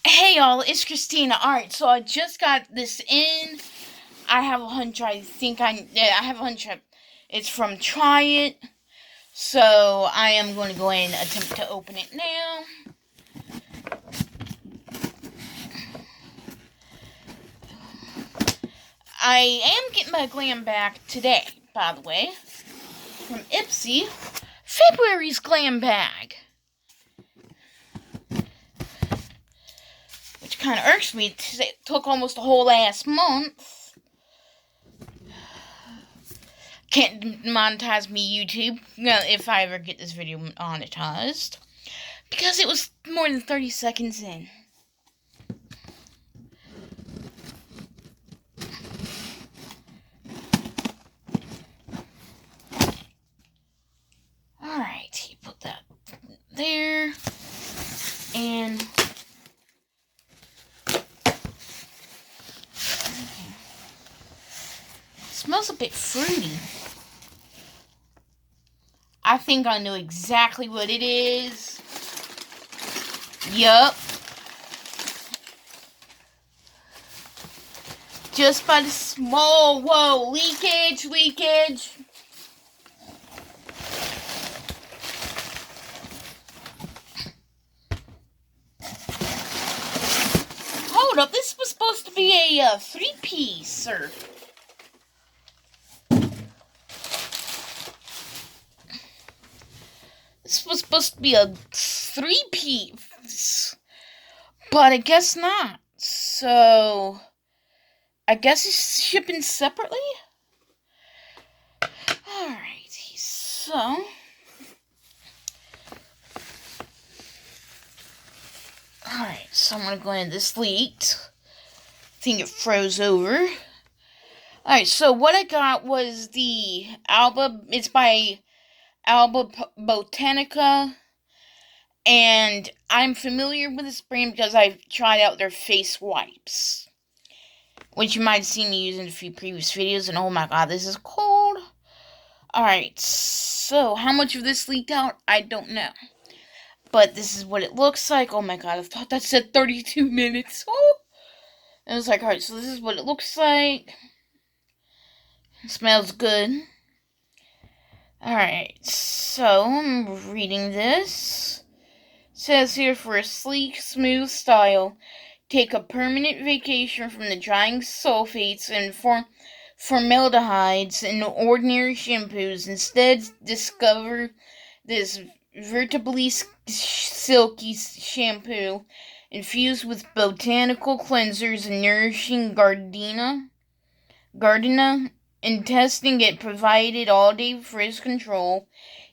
Hey y'all, it's Christina. Alright, so I just got this in. I have a hunch, I have a hunch it's from Tryit. So I am going to go ahead and attempt to open it now. I am getting my glam bag today, by the way. From Ipsy. February's glam bag. Which kind of irks me. It took almost a whole last month. Can't monetize me, YouTube, if I ever get this video monetized. Because it was more than 30 seconds in. Alright, you put that there. And it smells a bit fruity. I think I know exactly what it is. Yup. Just by the small, whoa, leakage. Hold up, this was supposed to be a 3-piece, sir. This was supposed to be a 3-piece, but I guess not. So, I guess it's shipping separately? Alright, so Alright, so I'm gonna go in. This leaked. I think it froze over. Alright, so what I got was the Alba. It's by Alba Botanica. And I'm familiar with this brand because I've tried out their face wipes. Which you might have seen me use in a few previous videos. And oh my god, this is cold. Alright, so how much of this leaked out? I don't know. But this is what it looks like. Oh my god, I thought that said 32 minutes. Oh! And I was like, alright, so this is what it looks like. It smells good. Alright, so I'm reading this. It says here, for a sleek, smooth style, take a permanent vacation from the drying sulfates and formaldehydes in ordinary shampoos. Instead, discover this vertically silky shampoo infused with botanical cleansers and nourishing gardenia. In testing, it provided all-day frizz control,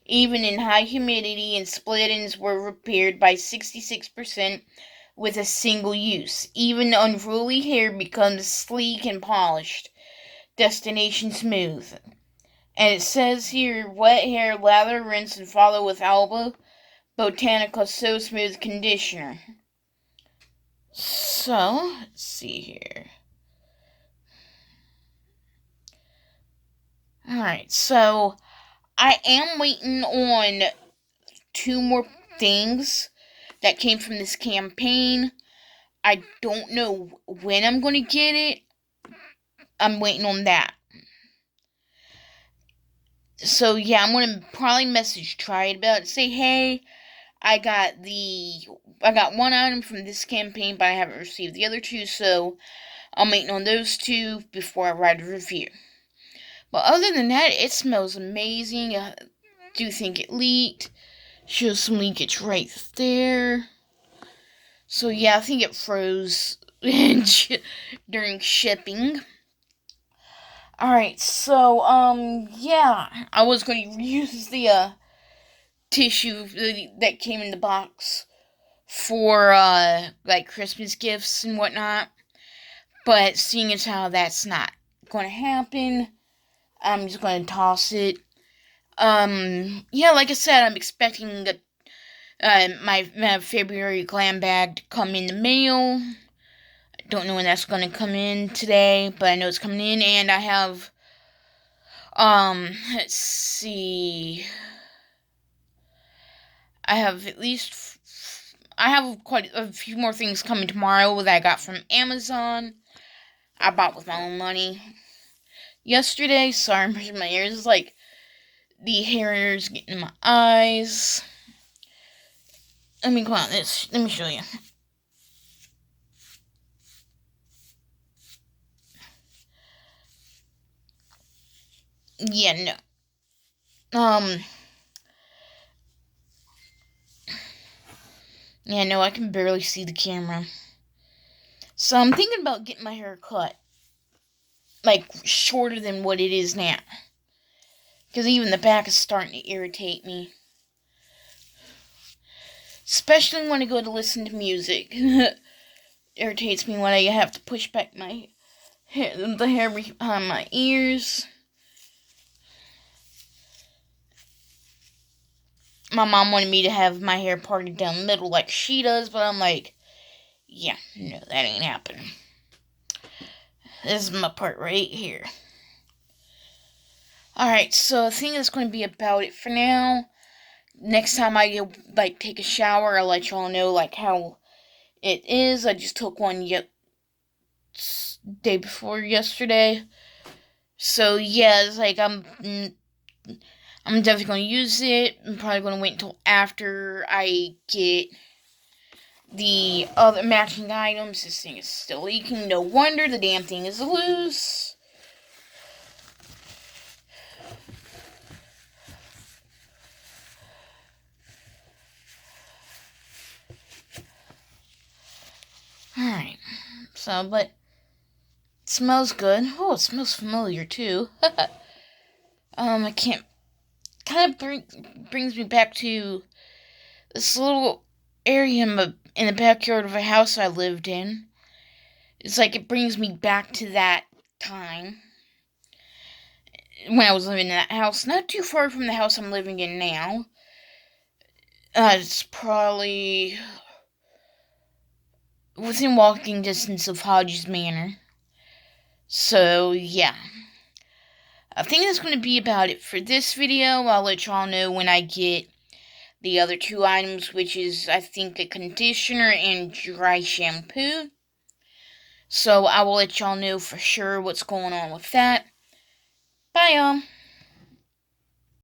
even in high humidity, and split-ends were repaired by 66% with a single use. Even unruly hair becomes sleek and polished. Destination smooth. And it says here, wet hair, lather, rinse, and follow with Alba Botanica So Smooth Conditioner. So, let's see here. Alright, so I am waiting on 2 more things that came from this campaign. I don't know when I'm going to get it. I'm waiting on that. So yeah, I'm going to probably message Tryit about it. Say, hey, I got 1 item from this campaign, but I haven't received the other 2, so I'm waiting on those 2 before I write a review. But other than that, it smells amazing. I do think it leaked. Shows some leakage right there. So yeah, I think it froze during shipping. Alright, so, yeah. I was going to use the, tissue that came in the box for, like, Christmas gifts and whatnot. But seeing as how that's not going to happen, I'm just going to toss it. Yeah, like I said, I'm expecting my February glam bag to come in the mail. I don't know when that's going to come in today, but I know it's coming in, and I have, let's see, I have at least, I have quite a few more things coming tomorrow that I got from Amazon. I bought with my own money. Yesterday, sorry, I'm brushing my ears. It's like the hair is getting in my eyes. Let me go on this. Let me show you. Yeah, no. Yeah, no, I can barely see the camera. So I'm thinking about getting my hair cut. Like, shorter than what it is now. Because even the back is starting to irritate me. Especially when I go to listen to music. Irritates me when I have to push back my hair, the hair behind my ears. My mom wanted me to have my hair parted down the middle like she does, but I'm like, yeah, no, that ain't happening. This is my part right here. Alright, so I think that's going to be about it for now. Next time I take a shower, I'll let y'all know how it is. I just took one day before yesterday. So yeah, it's like I'm definitely going to use it. I'm probably going to wait until after I get the other matching items. This thing is still leaking. No wonder the damn thing is loose. Alright. So, but it smells good. Oh, it smells familiar too. I can't. Kind of brings me back to this little area in the backyard of a house I lived in. It's like it brings me back to that time when I was living in that house. Not too far from the house I'm living in now. It's probably within walking distance of Hodges Manor. So, yeah. I think that's going to be about it for this video. I'll let y'all know when I get the other two items, which is, I think, a conditioner and dry shampoo. So, I will let y'all know for sure what's going on with that. Bye, y'all.